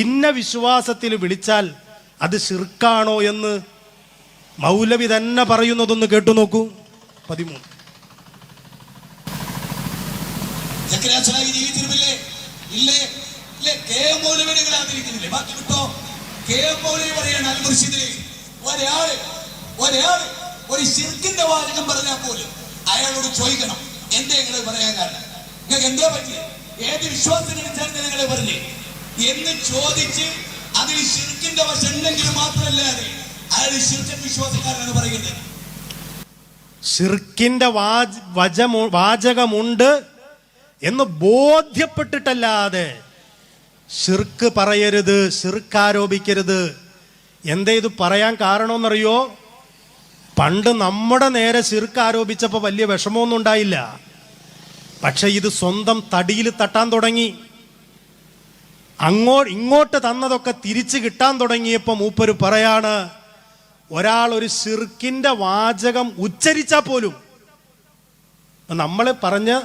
ഇന്ന വിശ്വാസത്തിൽ വിളിച്ചാൽ അത് ശിർക്കാണോ എന്ന് മൗലവി തന്നെ പറയുന്നതൊന്ന് കേട്ടു നോക്കൂ. 13 ഒരു ശിർക്കിന്റെ വാചകം പറഞ്ഞാൽ പോലും അയാളോട് ചോദിക്കണം എന്താ നിങ്ങൾ പറയാൻ കാരണം, നിങ്ങൾക്ക് എന്താ പറ്റിയ, ഏത് വിശ്വാസത്തിനാണ് നിങ്ങൾ പറഞ്ഞേ എന്ന് ചോദിച്ച് അതിൽ ശിർക്കിന്റെ വശം ഉണ്ടെങ്കിൽ മാത്രമല്ലാതെ അയാൾ ശിർക്കൻ വിശ്വാസക്കാരനാണ് പറയുന്നത്. ശിർക്കിന്റെ വാചകമുണ്ട് എന്ന് ബോധ്യപ്പെട്ടിട്ടല്ലാതെ ശിർക്ക് പറയരുത്, ശിർക്ക് ആരോപിക്കരുത്. എന്താ ഇത് പറയാൻ കാരണമെന്നറിയോ? പണ്ട് നമ്മുടെ നേരെ ശിർക്ക് ആരോപിച്ചപ്പോൾ വലിയ വിഷമമൊന്നും ഉണ്ടായില്ല. പക്ഷെ ഇത് സ്വന്തം തടിയിൽ തട്ടാൻ തുടങ്ങി. ഇങ്ങോട്ട് തന്നതൊക്കെ തിരിച്ചു കിട്ടാൻ തുടങ്ങിയപ്പോൾ മൂപ്പര് പറയാണ്, ഒരാൾ ഒരു ശിർക്കിന്റെ വാചകം ഉച്ചരിച്ചാൽ പോലും നമ്മൾ പറഞ്ഞ്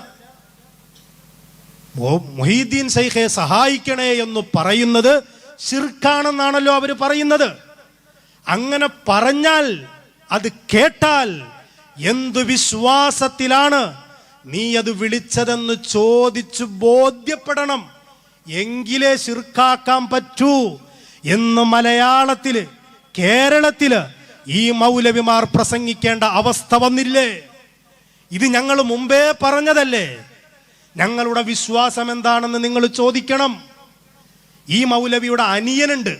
മുഹീദ്ദീൻ ശൈഖെ സഹായിക്കണേ എന്ന് പറയുന്നത് ശിർക്കാണെന്നാണല്ലോ അവർ പറയുന്നത്. അങ്ങനെ പറഞ്ഞാൽ, അത് കേട്ടാൽ എന്തു വിശ്വാസത്തിലാണ് നീ അത് വിളിച്ചതെന്ന് ചോദിച്ചു ബോധ്യപ്പെടണം. എങ്കിലേ ശിർക്കാക്കാൻ പറ്റൂ എന്ന് മലയാളത്തില്, കേരളത്തില് ഈ മൗലവിമാർ പ്രസംഗിക്കേണ്ട അവസ്ഥ വന്നില്ലേ? ഇത് ഞങ്ങൾ മുമ്പേ പറഞ്ഞതല്ലേ? ഞങ്ങളുടെ വിശ്വാസം എന്താണെന്ന് നിങ്ങൾ ചോദിക്കണം. ഈ മൗലവിയുടെ അനിയനുണ്ട്,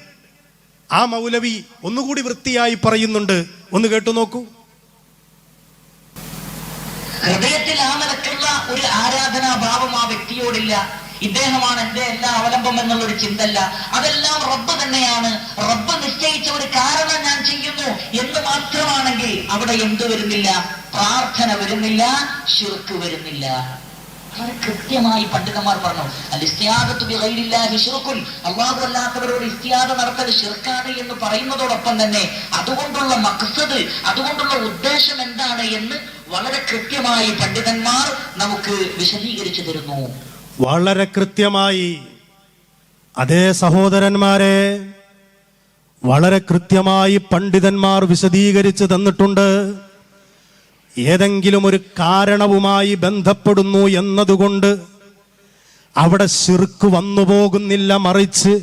ആ മൗലവി ഒന്നുകൂടി വൃത്തിയായി പറയുന്നുണ്ട്, ഒന്ന് കേട്ടു നോക്കൂ. ഹൃദയത്തിൽ ആ നിലക്കുള്ള ഒരു ആരാധനാഭാവം ആ വ്യക്തിയോടില്ല. ഇദ്ദേഹമാണ് എന്റെ എല്ലാ അവലംബം എന്നുള്ളൊരു ചിന്തല്ല. അതെല്ലാം റബ്ബ് തന്നെയാണ്. റബ്ബ് നിശ്ചയിച്ച ഒരു കാരണം ഞാൻ ചെയ്യുന്നു എന്ന് മാത്രമാണെങ്കിൽ അവിടെ എന്ത് വരുന്നില്ല? പ്രാർത്ഥന വരുന്നില്ല, ശിർക്ക് വരുന്നില്ല. വളരെ കൃത്യമായി പണ്ഡിതന്മാർ പറഞ്ഞു, അല്ലാഹു അല്ലാത്തവരോട് ഇസ്തിയാദ നടത്തൽ ശിർക്കാണ് എന്ന് പറയുന്നതോടൊപ്പം തന്നെ അതുകൊണ്ടുള്ള മഖ്സദ്, അതുകൊണ്ടുള്ള ഉദ്ദേശം എന്താണ് എന്ന് വളരെ കൃത്യമായി പണ്ഡിതന്മാർ നമുക്ക് വിശദീകരിച്ചു തരുന്നു. വളരെ കൃത്യമായി. അതേ സഹോദരന്മാരെ, വളരെ കൃത്യമായി പണ്ഡിതന്മാർ വിശദീകരിച്ചു തന്നിട്ടുണ്ട്. ഏതെങ്കിലും ഒരു കാരണവുമായി ബന്ധപ്പെടുന്നു എന്നതുകൊണ്ട് അവിടെ ശിർക്ക് വന്നു പോകുന്നില്ല. മറിച്ച്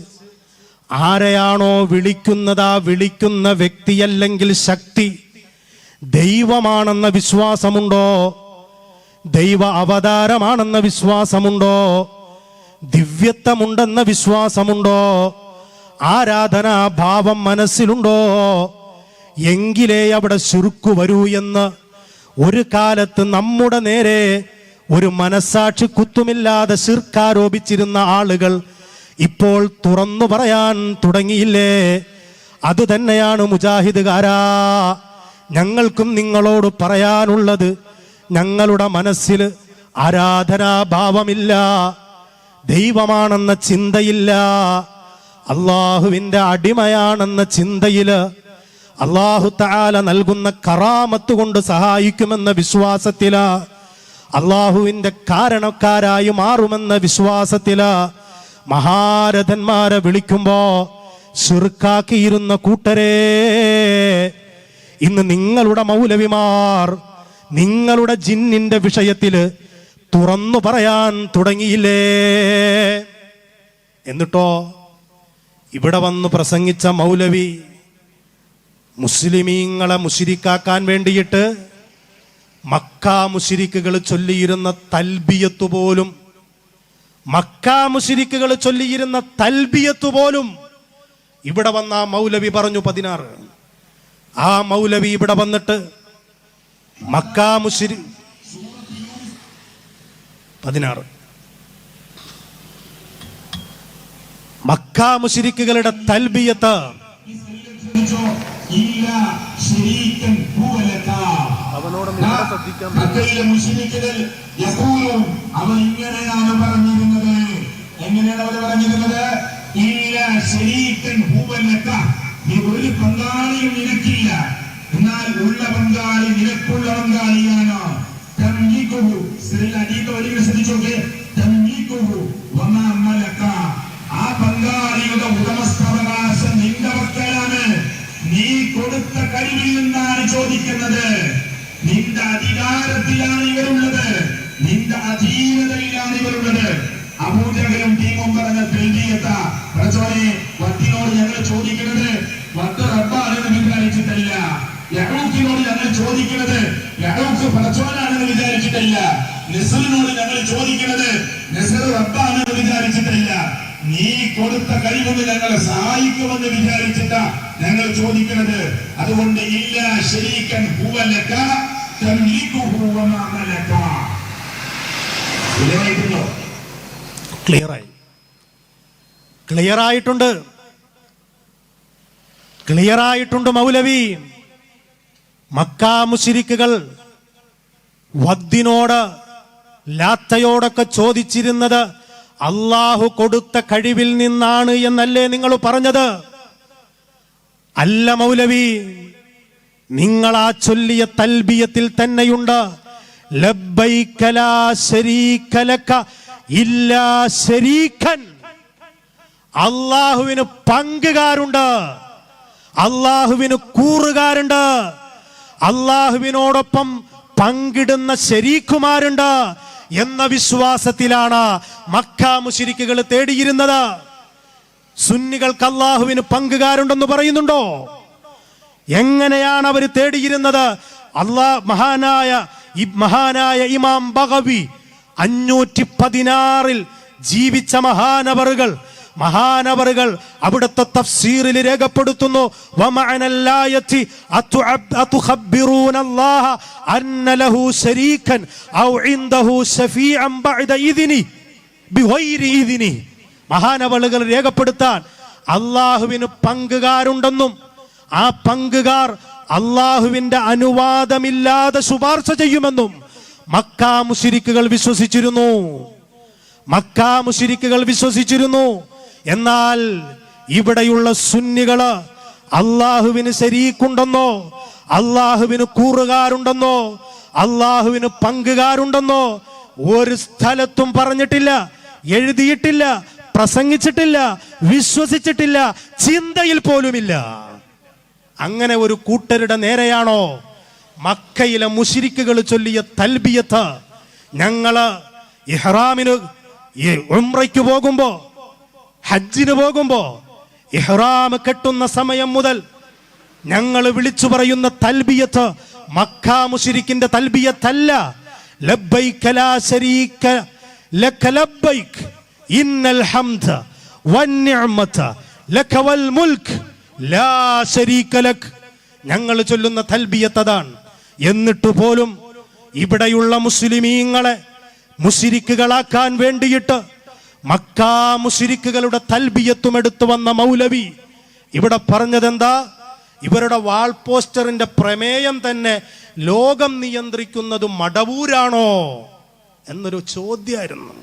ആരെയാണോ വിളിക്കുന്നത്, ആ വിളിക്കുന്ന വ്യക്തിയല്ലെങ്കിൽ ശക്തി ദൈവമാണെന്ന വിശ്വാസമുണ്ടോ, ദൈവ അവതാരമാണെന്ന വിശ്വാസമുണ്ടോ, ദിവ്യത്വമുണ്ടെന്ന വിശ്വാസമുണ്ടോ, ആരാധനാഭാവം മനസ്സിലുണ്ടോ, എങ്കിലേ അവിടെ ശിർക്ക് വരൂ എന്ന് ഒരു കാലത്ത് നമ്മുടെ നേരെ ഒരു മനസ്സാക്ഷി കുത്തുമില്ലാതെ ശിർക്കാരോപിച്ചിരുന്ന ആളുകൾ ഇപ്പോൾ തുറന്നു പറയാൻ തുടങ്ങിയില്ലേ? അതുതന്നെയാണ് മുജാഹിദുകാരാ ഞങ്ങൾക്കും നിങ്ങളോട് പറയാനുള്ളത്. ഞങ്ങളുടെ മനസ്സിൽ ആരാധനാഭാവമില്ല, ദൈവമാണെന്ന ചിന്തയില്ല, അള്ളാഹുവിൻ്റെ അടിമയാണെന്ന ചിന്തയില്, അള്ളാഹു തആല നൽകുന്ന കറാമത്ത് കൊണ്ട് സഹായിക്കുമെന്ന വിശ്വാസത്തില, അള്ളാഹുവിൻ്റെ കാരണക്കാരായി മാറുമെന്ന വിശ്വാസത്തില മഹാരഥന്മാരെ വിളിക്കുമ്പോ ശിർക്കാക്കിയിരുന്ന കൂട്ടരെ, ഇന്ന് നിങ്ങളുടെ മൗലവിമാർ നിങ്ങളുടെ ജിന്നിന്റെ വിഷയത്തില് തുറന്നു പറയാൻ തുടങ്ങിയില്ലേ? എന്നിട്ടോ ഇവിടെ വന്ന് പ്രസംഗിച്ച മൗലവി മുസ്ലിമീങ്ങളെ മുശ്രിക്കാക്കാൻ വേണ്ടിയിട്ട് മക്കാ മുശ്രിക്കുകൾ ചൊല്ലിയിരുന്ന തൽബിയത്ത് പോലും, മക്കാ മുശ്രിക്കുകൾ ചൊല്ലിയിരുന്ന തൽബിയത്ത് പോലും ഇവിടെ വന്ന ആ മൗലവി പറഞ്ഞു. 16 ആ മൗലവി ഇവിടെ വന്നിട്ട് മക്കാ മുശ്രി 16 മക്കാ മുശ്രിക്കുകളുടെ തൽബിയത്ത് അവനോട് ശ്രദ്ധിക്കാൻ അവൻ ഇങ്ങനെയാണ് പറഞ്ഞിരുന്നത്. എങ്ങനെയാണ് അവർ പറഞ്ഞിരുന്നത്? നീ ഒരു പങ്കാളിയും നിനക്കില്ല, എന്നാൽ ഉള്ള പങ്കാളി നിനക്കുള്ള പങ്കാളിയാണ്. ശ്രദ്ധിച്ചോക്കെ, ആ പങ്കാളിയുടെ ധീരതയിലാണ് ഇവരുള്ളത്. അബൂജഹലും ടീമും പറഞ്ഞ തെൽബിയത്ത പ്രചോദനെ വദ്ദിനോട് ഞങ്ങൾ ചോദിക്കുന്നത് വദ്ദ് റബ്ബാണെന്ന് വിചാരിച്ചിട്ടല്ല. യഹൂക്കിനോട് ഞങ്ങൾ ചോദിക്കുന്നത് യഹൂക്ക് പ്രചോദനാണെന്ന് വിചാരിച്ചിട്ടല്ല. നസ്റിനോട് ഞങ്ങൾ ചോദിക്കുന്നത് നസ്ർ റബ്ബാണെന്ന് വിചാരിച്ചിട്ടല്ല. നീ കൊടുത്ത കഴിവൊന്ന് ഞങ്ങളെ സഹായിക്കുമെന്ന് വിചാരിച്ചിട്ടാ ഞങ്ങൾ ചോദിക്കുന്നത്. അതുകൊണ്ട് ഇല്ല ശരീക്കൻ ഹുവലക തംലികുഹു വമാ മലക. ക്ലിയറായിട്ടുണ്ടോ? ക്ലിയറായിട്ടുണ്ട് മൗലവി. മക്കാ മുശ്രിക്കുകൾ വദ്ദിനോട് ലാത്തയോടൊക്കെ ചോദിച്ചിരുന്നത് അള്ളാഹു കൊടുത്ത കഴിവിൽ നിന്നാണ് എന്നല്ലേ നിങ്ങൾ പറഞ്ഞത്? അല്ല മൗലവി, നിങ്ങൾ ആ ചൊല്ലിയ തൽബിയത്തിൽ തന്നെയുണ്ട് ലബ്ബൈക ലാ ശരീക ലക ഇല്ലാ ശരീകൻ. അള്ളാഹുവിന് പങ്കുകാരുണ്ട്, അള്ളാഹുവിന് കൂറുകാരുണ്ട്, അള്ളാഹുവിനോടൊപ്പം പങ്കിടുന്ന ശരീക്കുമാരുണ്ട് എന്ന വിശ്വാസത്തിലാണ് മക്കാ മുശ്രിക്കുകൾ തേടിയിരുന്നത്. സുന്നികൾക്ക് അള്ളാഹുവിന് പങ്കുകാരുണ്ടെന്ന് പറയുന്നുണ്ടോ? എങ്ങനെയാണ് അവർ തേടിയിരുന്നത്? മഹാനായ ഇമാം ബഗവി 516 ജീവിച്ച മഹാനവറുകൾ അവിടുത്തെ തഫ്സീറിൽ രേഖപ്പെടുത്തുന്നു, വമഅനല്ലായതി അതുഖബ്ബിറൂനല്ലാഹ അന്ന ലഹു ശരീകൻ ഔ ഇൻദഹു ശഫീഅൻ ബഅദ ഇദ്നി ബിഗൈരി ഇദ്നി. മഹാനവറുകൾ രേഖപ്പെടുത്താൻ അല്ലാഹുവിന് പങ്കുകാരുണ്ടെന്നും ആ പങ്കുകാർ അല്ലാഹുവിന്റെ അനുവാദമില്ലാതെ ശുപാർശ ചെയ്യുമെന്നും മക്കാ മുശ്രിക്കുകൾ വിശ്വസിച്ചിരുന്നു. എന്നാൽ ഇവിടെയുള്ള സുന്നികള് അള്ളാഹുവിന് ശരീക്കുണ്ടെന്നോ അള്ളാഹുവിന് കൂറുകാരുണ്ടെന്നോ അള്ളാഹുവിന് പങ്കുകാരുണ്ടെന്നോ ഒരു സ്ഥലത്തും പറഞ്ഞിട്ടില്ല, എഴുതിയിട്ടില്ല, പ്രസംഗിച്ചിട്ടില്ല, വിശ്വസിച്ചിട്ടില്ല, ചിന്തയിൽ പോലുമില്ല. അങ്ങനെ ഒരു കൂട്ടരുടെ നേരെയാണോ മക്കയിലെ മുശ്രിക്കുകൾ ചൊല്ലിയ തൽബിയത്ത്? ഞങ്ങള് ഇഹ്റാമിന് ഉംറയ്ക്ക് പോകുമ്പോ, ഹജ്ജിന് പോകുമ്പോ ഇഹ്റാം കെട്ടുന്ന സമയം മുതൽ ഞങ്ങൾ വിളിച്ചു പറയുന്ന തൽബിയത്ത് മക്കാ മുശ്രിക്കിന്റെ തൽബിയത്തല്ല. ലബ്ബൈക ലാ ശരീക ലക ലബ്ബൈക ഇന്നൽ ഹംദ വന്നിഅമത ലക വൽ മുൽക് ലാ ശരീക ലക്. ഞങ്ങൾ ചൊല്ലുന്ന തൽബിയത്ത് അതാണ്. എന്നിട്ട് പോലും ഇവിടെയുള്ള മുസ്ലിമീങ്ങളെ മുശ്രിക്കുകളാക്കാൻ വേണ്ടിയിട്ട് മക്കാ മുശ്രിക്കുകളുടെ തൽബിയത്തും എടുത്തു വന്ന മൗലവി ഇവിടെ പറഞ്ഞതെന്താ? ഇവരുടെ വാൾ പോസ്റ്ററിന്റെ പ്രമേയം തന്നെ ലോകം നിയന്ത്രിക്കുന്നത് മടവൂരാണോ എന്നൊരു ചോദ്യമായിരുന്നു.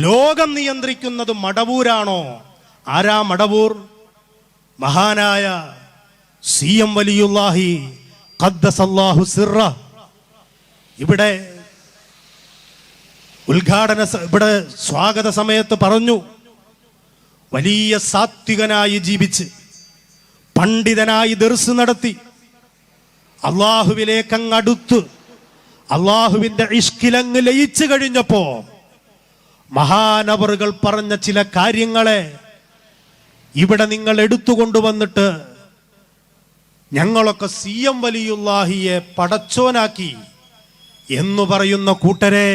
ലോകം നിയന്ത്രിക്കുന്നത് മടവൂരാണോ? ആരാ മടവൂർ? മഹാനായ CM വലിയുല്ലാഹി ഖദ്ദസല്ലാഹു സിർറ ഇവിടെ സ്വാഗത സമയത്ത് പറഞ്ഞു, വലിയ സാത്വികനായി ജീവിച്ച് പണ്ഡിതനായി ദർസ് നടത്തി അള്ളാഹുവിലേക്കങ്ങടുത്ത് അള്ളാഹുവിന്റെ ഇഷ്കിലങ്ങ് ലയിച്ചു കഴിഞ്ഞപ്പോ മഹാനവറുകൾ പറഞ്ഞ ചില കാര്യങ്ങളെ ഇവിടെ നിങ്ങൾ എടുത്തുകൊണ്ടുവന്നിട്ട് ഞങ്ങളൊക്കെ CM വലിയുല്ലാഹിയെ പടച്ചോനാക്കി എന്ന് പറയുന്ന കൂട്ടരെ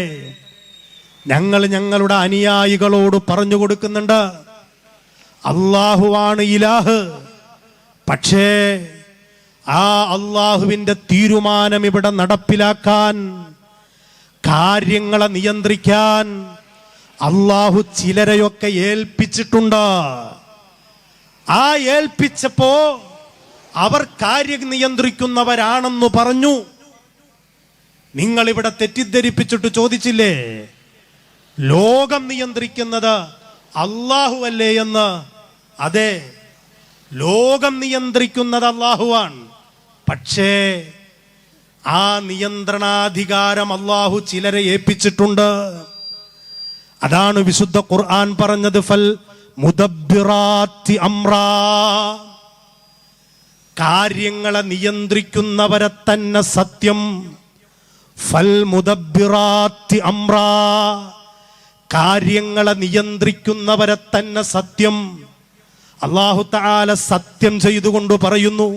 ഞങ്ങൾ ഞങ്ങളുടെ അനുയായികളോട് പറഞ്ഞു കൊടുക്കുന്നുണ്ട്, അള്ളാഹുവാണ് ഇലാഹ്. പക്ഷേ ആ അള്ളാഹുവിന്റെ തീരുമാനം ഇവിടെ നടപ്പിലാക്കാൻ, കാര്യങ്ങളെ നിയന്ത്രിക്കാൻ അള്ളാഹു ചിലരെയൊക്കെ ഏൽപ്പിച്ചിട്ടുണ്ട്. ആ ഏൽപ്പിച്ചപ്പോ അവർ കാര്യം നിയന്ത്രിക്കുന്നവരാണെന്ന് പറഞ്ഞു. നിങ്ങൾ ഇവിടെ തെറ്റിദ്ധരിപ്പിച്ചിട്ട് ചോദിച്ചില്ലേ, ലോകം നിയന്ത്രിക്കുന്നത് അള്ളാഹു അല്ലേ എന്ന്? അതെ, ലോകം നിയന്ത്രിക്കുന്നത് അള്ളാഹുവാണ്. പക്ഷേ ആ നിയന്ത്രണാധികാരം അള്ളാഹു ചിലരെ ഏൽപ്പിച്ചിട്ടുണ്ട്. അതാണ് വിശുദ്ധ ഖുർആൻ പറഞ്ഞത്, ഫൽ മുദബ്ബിറാത്തി അംറാ. കാര്യങ്ങളെ നിയന്ത്രിക്കുന്നവരെ തന്നെ സത്യം. ഫൽ മുദബ്ബിറാത്തി അംറാ, കാര്യങ്ങളെ നിയന്ത്രിക്കുന്നവരെ തന്നെ സത്യം. അല്ലാഹു തആല സത്യം ചെയ്തുകൊണ്ട് പറയുന്നു.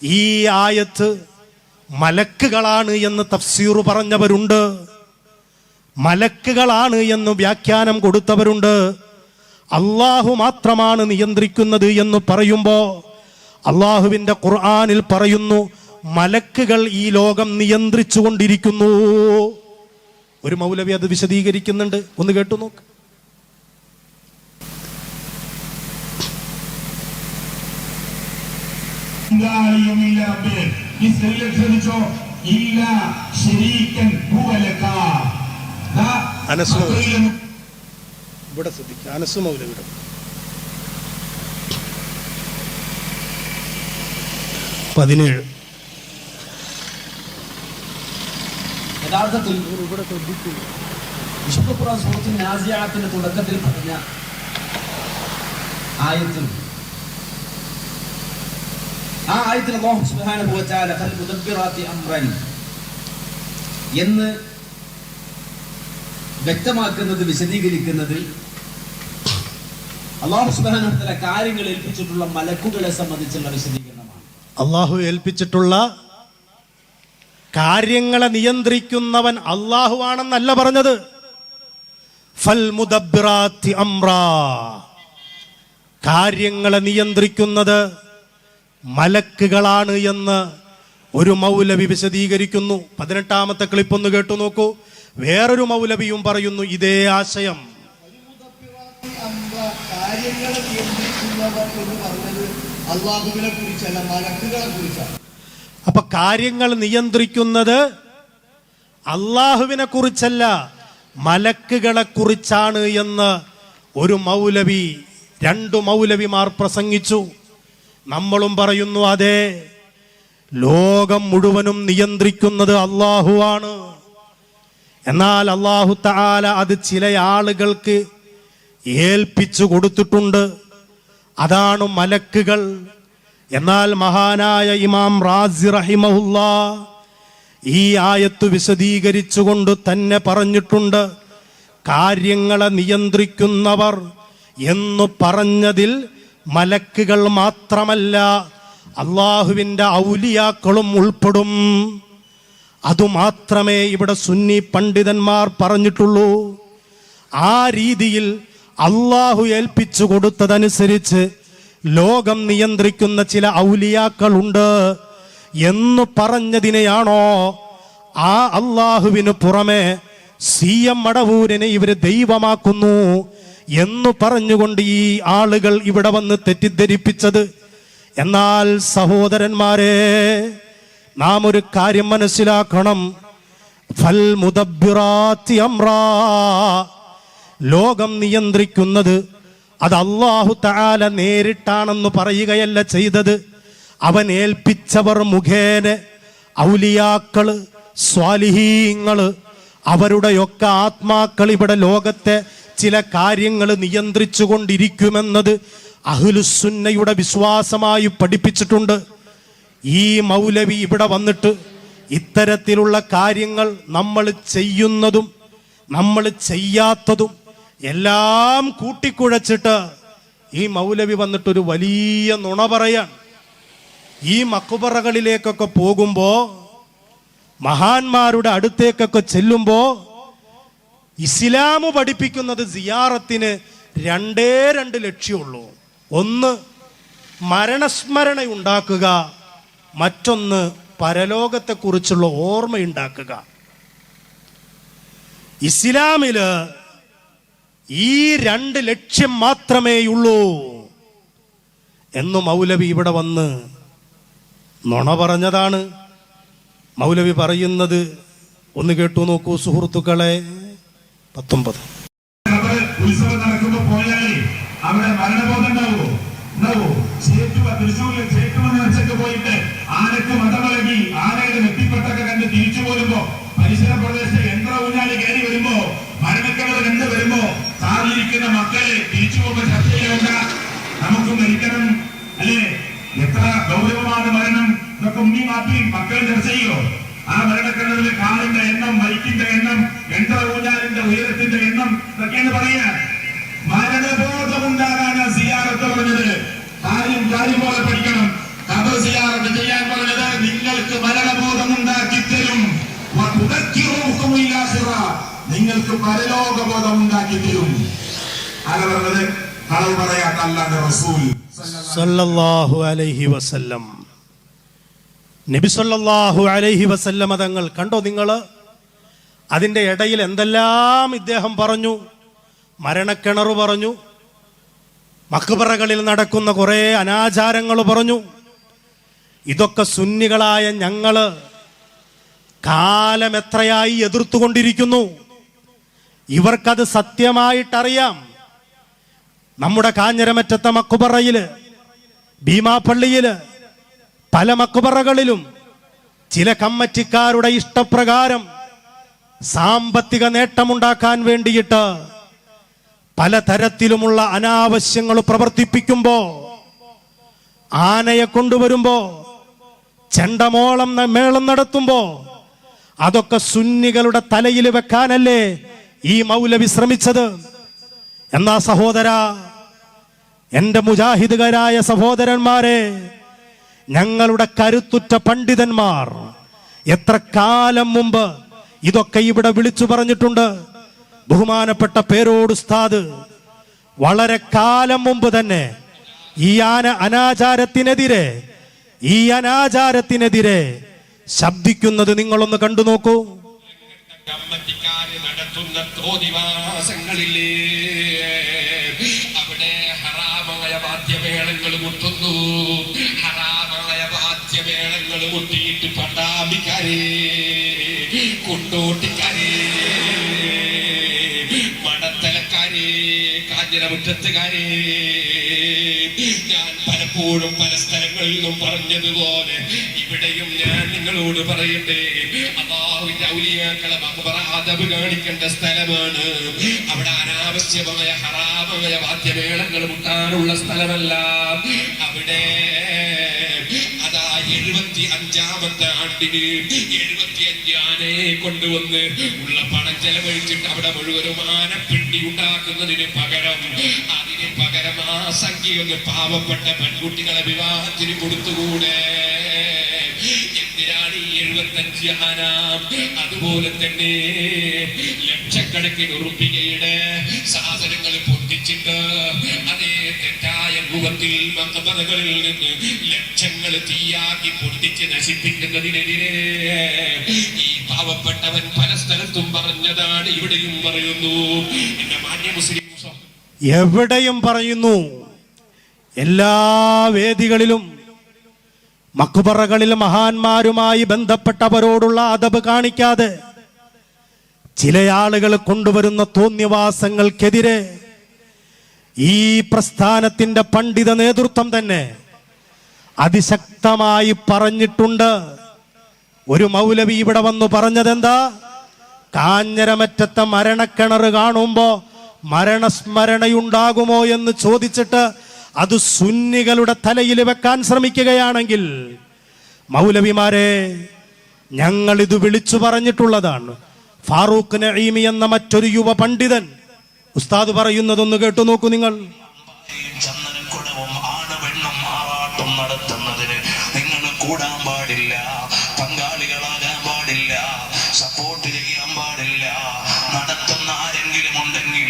ഈ ആയത്ത് മലക്കുകളാണ് എന്ന് തഫ്സീർ പറഞ്ഞവരുണ്ട്, മലക്കുകളാണ് എന്ന് വ്യാഖ്യാനം കൊടുത്തവരുണ്ട്. അള്ളാഹു മാത്രമാണ് നിയന്ത്രിക്കുന്നത് എന്ന് പറയുമ്പോൾ അള്ളാഹുവിൻ്റെ ഖുർആനിൽ പറയുന്നു മലക്കുകൾ ഈ ലോകം നിയന്ത്രിച്ചു കൊണ്ടിരിക്കുന്നു. ഒരു മൗലവി അത് വിശദീകരിക്കുന്നുണ്ട്, ഒന്ന് കേട്ടു നോക്ക്. ഇവിടെ ശ്രദ്ധിക്കുക, അനസ് മൗലവിയുടെ യഥാർത്ഥത്തിൽ വിശുദ്ധ ഖുർആൻ സൂറത്തുൽ നാസിയാത്തിന്റെ തുടക്കത്തിൽ പറഞ്ഞ ആയത്തിൽ അല്ലാഹു സുബ്ഹാനഹു വ തആല ഫൽ മുദബ്ബിറാത്തി അംറൻ എന്ന് വ്യക്തമാക്കുന്നത്, വിശദീകരിക്കുന്നത് അല്ലാഹു സുബ്ഹാനഹു വ തആല കാര്യങ്ങൾ ഏൽപ്പിച്ചിട്ടുള്ള മലക്കുകളെ സംബന്ധിച്ചുള്ള വിശദീകരണമാണ്. അള്ളാഹു ഏൽപ്പിച്ചിട്ടുള്ള കാര്യങ്ങളെ നിയന്ത്രിക്കുന്നവൻ അള്ളാഹു ആണെന്നല്ല പറഞ്ഞത്. ഫൽ മുദബ്ബിറാത്തി അംറാ, കാര്യങ്ങളെ നിയന്ത്രിക്കുന്നത് മലക്കുകളാണ് എന്ന് ഒരു മൗലവി വിശദീകരിക്കുന്നു. 18ാമത്തെ ക്ലിപ്പ് ഒന്ന് കേട്ടു നോക്കൂ. വേറൊരു മൗലവിയും പറയുന്നു ഇതേ ആശയം. കാര്യങ്ങളെ നിയന്ത്രിക്കുന്നവർ എന്ന് പറഞ്ഞത് അല്ലാഹുവിനെ കുറിച്ചല്ല, മലക്കുകളെ കുറിച്ചാണ്. അപ്പൊ കാര്യങ്ങൾ നിയന്ത്രിക്കുന്നത് അള്ളാഹുവിനെ കുറിച്ചല്ല, മലക്കുകളെ കുറിച്ചാണ് എന്ന് ഒരു മൗലവി, 2 മൗലവിമാർ പ്രസംഗിച്ചു. നമ്മളും പറയുന്നു അതെ, ലോകം മുഴുവനും നിയന്ത്രിക്കുന്നത് അള്ളാഹുവാണ്. എന്നാൽ അല്ലാഹു തആല അത് ചില ആളുകൾക്ക് ഏൽപ്പിച്ചു കൊടുത്തിട്ടുണ്ട്, അതാണ് മലക്കുകൾ. എന്നാൽ മഹാനായ ഇമാം റാസി റഹിമഹുല്ലാ ഈ ആയത്ത് വിശദീകരിച്ചുകൊണ്ട് തന്നെ പറഞ്ഞിട്ടുണ്ട്, കാര്യങ്ങളെ നിയന്ത്രിക്കുന്നവർ എന്ന് പറഞ്ഞതിൽ മലക്കുകൾ മാത്രമല്ല അള്ളാഹുവിൻ്റെ ഔലിയാക്കളും ഉൾപ്പെടും. അതുമാത്രമേ ഇവിടെ സുന്നി പണ്ഡിതന്മാർ പറഞ്ഞിട്ടുള്ളൂ. ആ രീതിയിൽ അള്ളാഹു ഏൽപ്പിച്ചു കൊടുത്തതനുസരിച്ച് ലോകം നിയന്ത്രിക്കുന്ന ചില ഔലിയാക്കളുണ്ട് എന്ന് പറഞ്ഞതിനെയാണോ ആ അള്ളാഹുവിന് പുറമെ CM മടവൂരിനെ ഇവര് ദൈവമാക്കുന്നു എന്ന് പറഞ്ഞുകൊണ്ട് ഈ ആളുകൾ ഇവിടെ വന്ന് തെറ്റിദ്ധരിപ്പിച്ചത്? എന്നാൽ സഹോദരന്മാരെ, നാം ഒരു കാര്യം മനസ്സിലാക്കണം. ഫൽ മുദബ്ബിറാത്തി അംറാ, ലോകം നിയന്ത്രിക്കുന്നത് അത് അല്ലാഹു തആല നേരിട്ടാണെന്ന് പറയുകയല്ല ചെയ്തത്. അവൻ ഏൽപ്പിച്ചവർ മുഖേന ഔലിയാക്കള്, സ്വാലിഹീങ്ങള്, അവരുടെയൊക്കെ ആത്മാക്കൾ ഇവിടെ ലോകത്തെ ചില കാര്യങ്ങൾ നിയന്ത്രിച്ചു കൊണ്ടിരിക്കുമെന്നത് അഹ്ലുസുന്നയുടെ വിശ്വാസമായി പഠിപ്പിച്ചിട്ടുണ്ട്. ഈ മൗലവി ഇവിടെ വന്നിട്ട് ഇത്തരത്തിലുള്ള കാര്യങ്ങൾ നമ്മൾ ചെയ്യുന്നതും നമ്മൾ ചെയ്യാത്തതും എല്ലാം കൂട്ടിക്കുഴച്ചിട്ട് ഈ മൗലവി വന്നിട്ടൊരു വലിയ നുണ പറയാൻ. ഈ മഖ്ബറകളിലേക്കൊക്കെ പോകുമ്പോൾ, മഹാന്മാരുടെ അടുത്തേക്കൊക്കെ ചെല്ലുമ്പോൾ ഇസ്ലാം പഠിപ്പിക്കുന്നത് സിയാറത്തിന് 2 ലക്ഷ്യമുള്ളൂ. ഒന്ന് മരണസ്മരണ ഉണ്ടാക്കുക, മറ്റൊന്ന് പരലോകത്തെക്കുറിച്ചുള്ള ഓർമ്മയുണ്ടാക്കുക. ഇസ്ലാമില് ഈ 2 ലക്ഷ്യം മാത്രമേയുള്ളൂ എന്ന് മൗലവി ഇവിടെ വന്ന് നുണ പറഞ്ഞതാണ്. മൗലവി പറയുന്നത് ഒന്ന് കേട്ടു നോക്കൂ സുഹൃത്തുക്കളെ. 19 ഉത്സവം നടക്കുമ്പോ പോയാലേ അവിടെ മരണബോധം ഉണ്ടാവോ? തൃശ്ശൂരിലെ ചേറ്റുവെന്ന വെച്ചൊക്കെ പോയിട്ട് ആനക്ക് മതമിളകി ആനയുടെ നെറ്റിപ്പട്ടൊക്കെ കണ്ട് തിരിച്ചു പോരുമ്പോ പരിസര പ്രദേശത്ത് യന്ത്ര ഊഞ്ഞാലി കയറി വരുമ്പോ മരണക്കടൽ കണ്ടു വരുമ്പോ കാറിലിരിക്കുന്ന മക്കളെ തിരിച്ചു പോകുമ്പോ ചർച്ച ചെയ്യേണ്ട, നമുക്ക് മരിക്കണം അല്ലേ, എത്ര ഗൗരവമാണ് മരണം എന്നൊക്കെ ഉമ്മി മാപ്പിയും മക്കൾ ചർച്ച ചെയ്യോ? ആ മരണക്കിണറിൽ കാലിന്റെ എണ്ണം, ബൈക്കിന്റെ എണ്ണം, യന്ത്ര ഊഞ്ഞാലിന്റെ ഉയരത്തിന്റെ എണ്ണം ഇതൊക്കെയാണ് പറയാ. മരണബോധമുണ്ടാകാനാ സിയാറത്ത് പറഞ്ഞത്. കാര്യം പോലെ പഠിക്കണം. ഖബർ സിയാറത്ത് ചെയ്യാൻ പറഞ്ഞത് നിങ്ങൾക്ക് മരണബോധമുണ്ടാക്കി തരും. നിങ്ങൾക്ക് പരലോകബോധം ഉണ്ടാക്കി തരും. ആരാ പറഞ്ഞത്? കളവ് പറയാത്ത അല്ലാഹുവിന്റെ റസൂൽ സല്ലല്ലാഹു അലൈഹി വസല്ലം. നബി സല്ലല്ലാഹു അലൈഹി വസല്ലം തങ്ങൾ കണ്ടോ നിങ്ങൾ? അതിൻ്റെ ഇടയിൽ എന്തെല്ലാം ഇദ്ദേഹം പറഞ്ഞു. മരണക്കിണർ പറഞ്ഞു, മഖ്ബറകളിൽ നടക്കുന്ന കുറേ അനാചാരങ്ങൾ പറഞ്ഞു. ഇതൊക്കെ സുന്നികളായ ഞങ്ങള് കാലം എത്രയായി എതിർത്തുകൊണ്ടിരിക്കുന്നു. ഇവർക്കത് സത്യമായിട്ടറിയാം. നമ്മുടെ കാഞ്ഞിരമറ്റത്തെ മഖ്ബറയില്, ഭീമാപ്പള്ളിയില്, പല മഖ്ബറകളിലും ചില കമ്മിറ്റിക്കാരുടെ ഇഷ്ടപ്രകാരം സാമ്പത്തിക നേട്ടമുണ്ടാക്കാൻ വേണ്ടിയിട്ട് പലതരത്തിലുമുള്ള അനാവശ്യങ്ങൾ പ്രവർത്തിപ്പിക്കുമ്പോ, ആനയെ കൊണ്ടുവരുമ്പോ, ചെണ്ടമോളം മേളം നടത്തുമ്പോ അതൊക്കെ സുന്നികളുടെ തലയിൽ വെക്കാനല്ലേ ഈ മൗലവി ശ്രമിച്ചത്? എന്നാ സഹോദര, എന്റെ മുജാഹിദുകാരായ സഹോദരന്മാരെ, ഞങ്ങളുടെ കരുത്തുറ്റ പണ്ഡിതന്മാർ എത്ര കാലം മുമ്പ് ഇതൊക്കെ ഇവിടെ വിളിച്ചു പറഞ്ഞിട്ടുണ്ട്. ബഹുമാനപ്പെട്ട പേരോട് ഉസ്താദ് വളരെ കാലം മുമ്പ് തന്നെ ഈ അനാചാരത്തിനെതിരെ ശബ്ദിക്കുന്നത് നിങ്ങളൊന്ന് കണ്ടു നോക്കൂ. കമ്മിറ്റിക്കാര് നടത്തുന്ന തോന്നിവാസങ്ങളില്ലേ, അവിടെ ഹറാമായ വാദ്യമേളങ്ങൾ മുട്ടുന്നു. ഹറാമായ വാദ്യമേളങ്ങൾ മുട്ടിയിട്ട് പട്ടാമ്പിക്കാരെ, കുണ്ടോട്ടിക്കാരെ, മടത്തലക്കാരെ, കാഞ്ഞിരമുറ്റത്തുകാരെ, ഞാൻ പലപ്പോഴും പല സ്ഥലങ്ങളിൽ നിന്നും പറഞ്ഞതുപോലെ ഇവിടെയും ഞാൻ നിങ്ങളോട് പറയട്ടെ, അല്ലാഹുവിന്റെ ഔലിയാക്കളെ മഖ്ബറ അദബ് കാണിക്കേണ്ട സ്ഥലമാണ്. അവിടെ അനാവശ്യമായ ഹറാമായ വാദ്യമേളങ്ങൾ മുട്ടാനുള്ള സ്ഥലമല്ല. അവിടെ അതാ 75-ാമത്തെ ആണ്ടിന് 75 ആനയെ കൊണ്ടുവന്ന് ഉള്ള പണം ചെലവഴിച്ചിട്ട് അവിടെ മുഴുവനും ആനപ്പിണ്ടി ഉണ്ടാക്കുന്നതിന് പകരം ആ സംഖ്യ ഒന്ന് പാവപ്പെട്ട പെൺകുട്ടികളെ വിവാഹത്തിന് കൊടുത്തുകൂടെ? എന്തിനാണ് ഈ 75 ആന? അതുപോലെ തന്നെ ലക്ഷക്കണക്കിന് ഉറുപ്പികയുടെ സാധനങ്ങൾ പൊട്ടിച്ചിട്ട് അതേ തെറ്റായ രൂപത്തിൽ മഖ്ബറകളിൽ നിന്ന് ലക്ഷങ്ങൾ തീയാക്കി പൊട്ടിച്ച് നശിപ്പിക്കുന്നതിനെതിരെ ഈ പാവപ്പെട്ടവൻ പല സ്ഥലത്തും പറഞ്ഞതാണ്, ഇവിടെയും പറയുന്നു. എന്റെ മാന്യ മുസ്ലിം എവിടെയും പറയുന്നു. എല്ലാ വേദികളിലും മഖ്ബറകളിൽ മഹാന്മാരുമായി ബന്ധപ്പെട്ടവരോടുള്ള അദബ് കാണിക്കാതെ ചില ആളുകൾ കൊണ്ടുവരുന്ന തോന്നിവാസങ്ങൾക്കെതിരെ ഈ പ്രസ്ഥാനത്തിന്റെ പണ്ഡിത നേതൃത്വം തന്നെ അതിശക്തമായി പറഞ്ഞിട്ടുണ്ട്. ഒരു മൗലവി ഇവിടെ വന്നു പറഞ്ഞതെന്താ? കാഞ്ഞിരമറ്റത്തെ മരണക്കിണർ കാണുമ്പോ മരണസ്മരണയുണ്ടാകുമോ എന്ന് ചോദിച്ചിട്ട് അത് സുന്നികളുടെ തലയിൽ വെക്കാൻ ശ്രമിക്കുകയാണെങ്കിൽ, മൗലവിമാരെ, ഞങ്ങൾ ഇത് വിളിച്ചു പറഞ്ഞിട്ടുള്ളതാണ്. ഫാറൂഖ് നഈമി എന്ന മറ്റൊരു യുവ പണ്ഡിതൻ ഉസ്താദ് പറയുന്നതൊന്ന് കേട്ടു നോക്കൂ നിങ്ങൾ. ചന്ദനക്കുടവും ആണുപെണ്ണും ആറാട്ടും നടത്തുന്നതിന് നിങ്ങൾ കൂടാൻ പാടില്ല, പങ്കാളികളാകാൻ പാടില്ല, സപ്പോർട്ട് ചെയ്യാൻ പാടില്ല. നടത്തുന്ന ആരെങ്കിലും ഉണ്ടെങ്കിൽ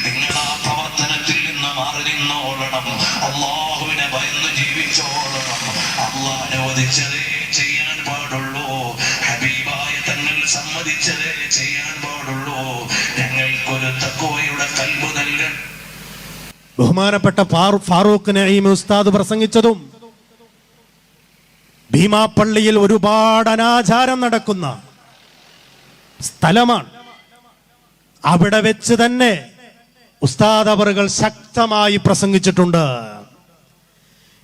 നിങ്ങൾ ആ പ്രവർത്തനത്തിൽ നിന്ന് മാറി നിന്നോളണം. അള്ളാഹുവിനെ ഭയന്ന് ജീവിച്ചോളണം. അള്ളാഹ് അനുവദിച്ചതേ ചെയ്യാൻ പാടുള്ളൂ. ഹബീബായ തങ്ങൾ സമ്മതിച്ചതേ ചെയ്യാൻ പാടുള്ളൂ. ഞങ്ങൾക്കൊരു തഖ്വയുടെ ഖൽബ് നൽകണം. ബഹുമാനപ്പെട്ട ഫാറൂഖ് നഈമി ഉസ്താദ് പ്രസംഗിച്ചതും ഭീമാപ്പള്ളിയിൽ ഒരുപാട് അനാചാരം നടക്കുന്ന സ്ഥലമാണ്. അവിടെ വെച്ച് തന്നെ ഉസ്താദ് അവറുകൾ ശക്തമായി പ്രസംഗിച്ചിട്ടുണ്ട്.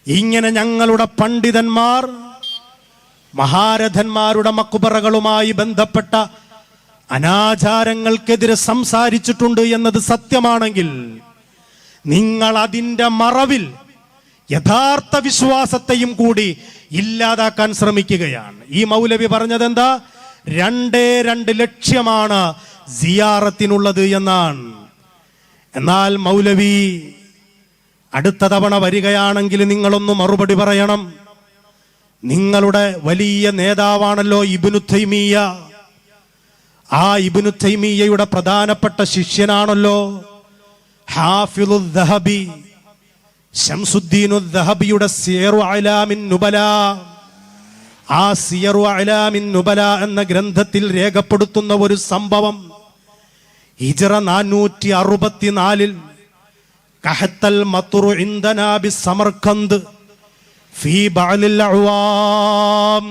ഇങ്ങനെ ഞങ്ങളുടെ പണ്ഡിതന്മാർ മഹാരഥന്മാരുടെ മഖ്ബറകളുമായി ബന്ധപ്പെട്ട അനാചാരങ്ങൾക്കെതിരെ സംസാരിച്ചിട്ടുണ്ട് എന്നത് സത്യമാണെങ്കിൽ, നിങ്ങൾ അതിൻ്റെ മറവിൽ യഥാർത്ഥ വിശ്വാസത്തെയും കൂടി ഇല്ലാതാക്കാൻ ശ്രമിക്കുകയാണ്. ഈ മൗലവി പറഞ്ഞത് എന്താ? 2 ലക്ഷ്യമാണ് സിയാറത്തിനുള്ളത് എന്നാണ്. എന്നാൽ മൗലവി അടുത്ത തവണ വരികയാണെങ്കിൽ നിങ്ങളൊന്ന് മറുപടി പറയണം. നിങ്ങളുടെ വലിയ നേതാവാണല്ലോ ഇബ്നു തൈമിയ്യ. ആ ഇബ്നു തൈമിയ്യയുടെ പ്രധാനപ്പെട്ട ശിഷ്യനാണല്ലോ ഹാഫിളുദ് ദഹബി, ശംസുദ്ദീനുദ് ദഹബിയുടെ സിയറു അലാമിൻ നുബല. ആ സിയറു അലാമിൻ നുബല എന്ന ഗ്രന്ഥത്തിൽ രേഖപ്പെടുത്തുന്ന ഒരു സംഭവം, ഹിജ്റ 464 കഹത്തൽ മത്റു ഇൻദനാ ബിസമർഖന്ദ് ഫീ ബഅലിൽ അഅ്വാം.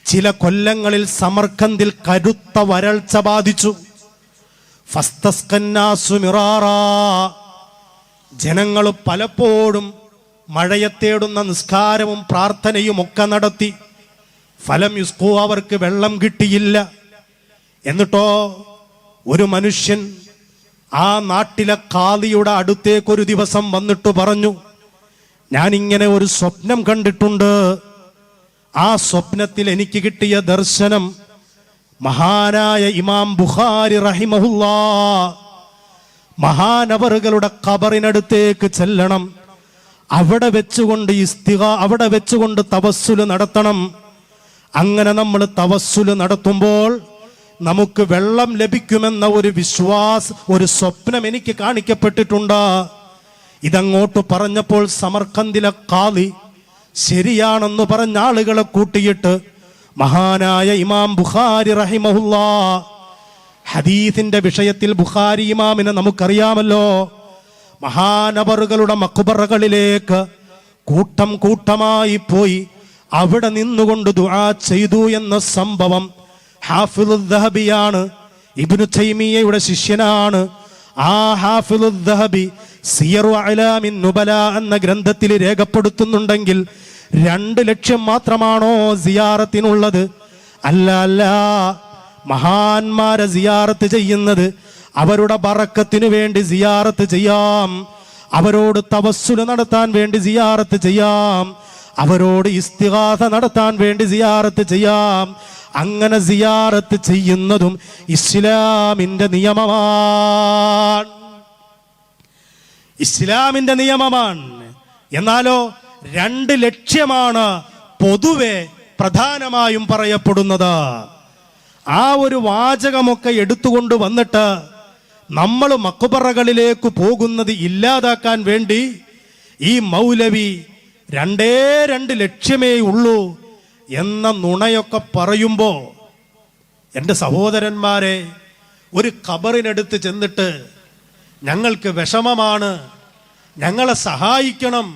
ചില കൊല്ലങ്ങളിൽ സമർഖന്ദിൽ കരുത്ത വരൾച്ച ബാധിച്ചു. ഫസ്തസ്കന്നാസു മിറാറാ. ജനങ്ങൾ പലപ്പോഴും മഴയെ തേടുന്ന നിസ്കാരവും പ്രാർത്ഥനയും ഒക്കെ നടത്തി. ഫലം യുസ്കൂ, അവർക്ക് വെള്ളം കിട്ടിയില്ല. എന്നിട്ടോ ഒരു മനുഷ്യൻ ആ നാട്ടിലെ ഖാദിയുടെ അടുത്തേക്കൊരു ദിവസം വന്നിട്ട് പറഞ്ഞു, ഞാനിങ്ങനെ ഒരു സ്വപ്നം കണ്ടിട്ടുണ്ട്. ആ സ്വപ്നത്തിൽ എനിക്ക് കിട്ടിയ ദർശനം മഹാനായ ഇമാം ബുഖാരി റഹിമഹുല്ലാ മഹാനവറുകളുടെ ഖബറിനടുത്തേക്ക് ചെല്ലണം, അവിടെ വെച്ചുകൊണ്ട് തവസ്സുല് നടത്തണം. അങ്ങനെ നമ്മൾ തവസ്സുല് നടത്തുമ്പോൾ നമുക്ക് വെള്ളം ലഭിക്കുമെന്ന ഒരു സ്വപ്നം എനിക്ക് കാണിക്കപ്പെട്ടിട്ടുണ്ട്. ഇതങ്ങോട്ട് പറഞ്ഞപ്പോൾ സമർഖന്ദിലെ ഖാദി ശരിയാണെന്ന് പറഞ്ഞ ആളുകളെ കൂട്ടിയിട്ട് മഹാനായ ഇമാം ബുഖാരി റഹിമഹുല്ലാ, ഹദീസിന്റെ വിഷയത്തിൽ ബുഖാരി ഇമാമിനെ നമുക്കറിയാമല്ലോ, മഹാനവറുകളുടെ മഖ്ബറകളിലേക്ക് കൂട്ടം കൂട്ടമായി പോയി അവിടെ നിന്നുകൊണ്ട് ദുആ ചെയ്തു എന്ന സംഭവം ഹാഫിളുദ് ദഹബിയാണ്, ഇബ്നു തൈമിയ്യയുടെ ശിഷ്യനാണ്. ആ ഹാഫിളുദ് ദഹബി സിയറു അലാമിൻ നുബല എന്ന ഗ്രന്ഥത്തിൽ രേഖപ്പെടുത്തുന്നുണ്ടെങ്കിൽ 2 ലക്ഷ്യം മാത്രമാണോ സിയാറത്തിനുള്ളത്? അല്ല. മഹാന്മാരെ സിയാറത്ത് ചെയ്യുന്നത് അവരുടെ ബറക്കത്തിനു വേണ്ടി സിയാറത്ത് ചെയ്യാം, അവരോട് തവസ്സുൽ നടത്താൻ വേണ്ടി സിയാറത്ത് ചെയ്യാം, അവരോട് ഇസ്തിഗാസ നടത്താൻ വേണ്ടി സിയാറത്ത് ചെയ്യാം. അങ്ങനെ സിയാറത്ത് ചെയ്യുന്നതും ഇസ്ലാമിന്റെ നിയമമാണ്. ഇസ്ലാമിന്റെ നിയമമാണ്. എന്നാലോ 2 ലക്ഷ്യമാണ് പൊതുവെ പ്രധാനമായും പറയപ്പെടുന്നത്. ആ ഒരു വാചകമൊക്കെ എടുത്തുകൊണ്ട് വന്നിട്ട് നമ്മൾ മഖ്ബറകളിലേക്ക് പോകുന്നത് ഇല്ലാതാക്കാൻ വേണ്ടി ഈ മൗലവി 2 ലക്ഷ്യമേ ഉള്ളൂ എന്ന നുണയൊക്കെ പറയുമ്പോ, എൻ്റെ സഹോദരന്മാരെ, ഒരു ഖബറിനടുത്ത് ചെന്നിട്ട് ഞങ്ങൾക്ക് വിഷമമാണ്, ഞങ്ങളെ സഹായിക്കണം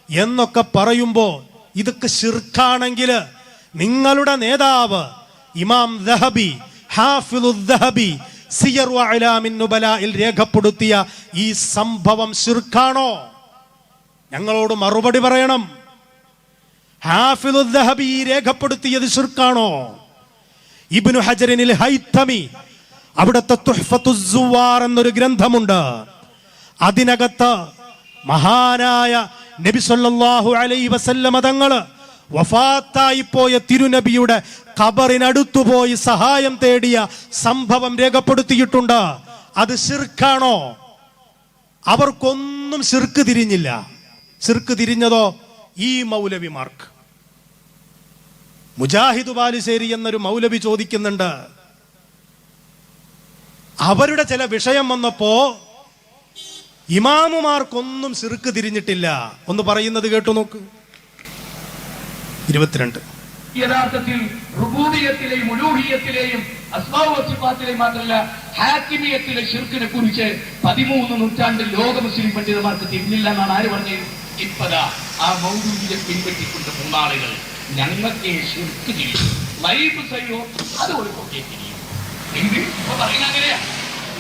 എന്നൊക്കെ പറയുമ്പോ ഇതൊക്കെ ശിർക്കാണെങ്കിൽ നിങ്ങളുടെ നേതാവ് ഇമാം ദഹബി, ഹാഫിളുദ് ദഹബി സിയറു അലാമിൻ നുബലയിൽ രേഖപ്പെടുത്തിയ ഈ സംഭവം ശിർക്കാണോ? ഞങ്ങളോട് മറുപടി പറയണം. ഹാഫിളുദ് ദഹബി രേഖപ്പെടുത്തിയത് ശിർക്കാണോ? ഇബ്നു ഹജറിനിൽ ഹൈതമി അവിടുത്തെ തുഹ്ഫത്തുസ് സുവാർ എന്നൊരു ഗ്രന്ഥമുണ്ട്. അതിനകത്ത് മഹാനായ നബി സല്ലല്ലാഹു അലൈഹി വസല്ലമ തങ്ങള് വഫാത്തായി പോയ തിരുനബിയുടെ ഖബറിനടുത്തു പോയി സഹായം തേടിയ സംഭവം രേഖപ്പെടുത്തിയിട്ടുണ്ട്. അത് ശിർക്കാണോ? അവർക്കൊന്നും ശിർക്ക് തിരിഞ്ഞില്ല. ശിർക്ക് തിരിഞ്ഞതോ ഈ മൗലവിമാർക്ക്. മുജാഹിദ് ബാലുശ്ശേരി എന്നൊരു മൗലവി ചോദിക്കുന്നുണ്ട്, അവരുടെ ചില വിഷയം വന്നപ്പോ ഇമാമുമാർക്കൊന്നും ശിർക്ക് തിരിഞ്ഞിട്ടില്ല. ഒന്ന് പറയുന്നത് കേട്ടു നോക്ക്. 22. യഥാർത്ഥത്തിൽ റുബൂബിയത്തിലെയും ഉലൂഹിയത്തിലെയും അസ്മാഉ വസിഫാത്തിലെയും മാത്രമല്ല ഹാക്കിമിയത്തിലെ ശിർക്കിനെ കുറിച്ച് 13 നൂറ്റാണ്ടിൽ ലോക മുസ്ലിം പണ്ഡിതന്മാർക്ക് തിരിഞ്ഞില്ല എന്നാണ് ആര് പറഞ്ഞത്? ഇപ്പതാ ആ മൗദൂദിയെ പിൻപറ്റിക്കൊണ്ട് മൂന്നാളുകൾ ഞങ്ങൾക്ക് ശിർക്ക് തിരിയും, ലൈഫ് സയ്യോ അത് ഒരു കൊക്കെ തിരിയും. ഇപ്പൊ പറയുന്നത് അങ്ങനെയാ.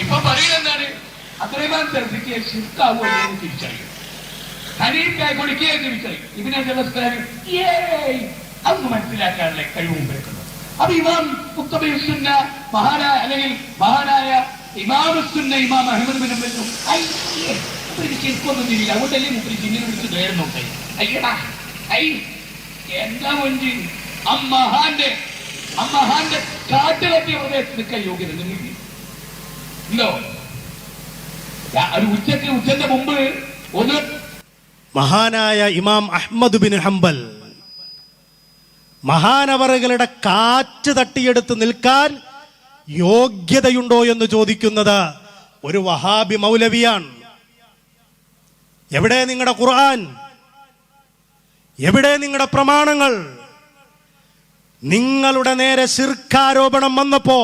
ഇപ്പൊ പറയുന്നത് എന്താണ്? അത്രയും തെരഞ്ഞെടുക്കുക ശിർക്കാവോ എന്ന് തിരിച്ചറിയും, ഹനീഫായി കൊടുക്കുകയെ തിരിച്ചറിയും. ഇബിനെ അതൊന്നും മനസ്സിലാക്കാനുള്ള കഴിവും വെക്കുന്നത്. അപ്പൊ ഇമാം മുത്തബിസുന്ന മഹാനായ അല്ലെങ്കിൽ മഹാനായ ഇമാമുസുന്ന ഇമാം അഹ്മദ് ബിൻ ഹംബൽ ശരിക്കൊന്നും തിരിയില്ല. അതുകൊണ്ടല്ലേ മുപ്പരി ജിന്നിനെ വിളിച്ച് നേരുന്നുണ്ട്. അയ്യടാ ഐ എന്താ മൊഞ്ചി അമ്മഹാന്റെ കാട്ടിലെത്തിയ ഹൃദയത്തിൽ നിൽക്കാൻ യോഗ്യത നിങ്ങൾക്ക് ഉണ്ടോ? ഒരു ഉച്ചന്റെ മുമ്പ് ഒന്ന് മഹാനായ ഇമാം അഹ്മദ് ബിൻ ഹംബൽ മഹാനവറുകളുടെ കാറ്റ് തട്ടിയെടുത്ത് നിൽക്കാൻ യോഗ്യതയുണ്ടോ എന്ന് ചോദിക്കുന്നത് ഒരു വഹാബി മൗലവിയാണ്. എവിടെ നിങ്ങളുടെ ഖുർആൻ? എവിടെ നിങ്ങളുടെ പ്രമാണങ്ങൾ? നിങ്ങളുടെ നേരെ ശിർക്കാരോപണം വന്നപ്പോ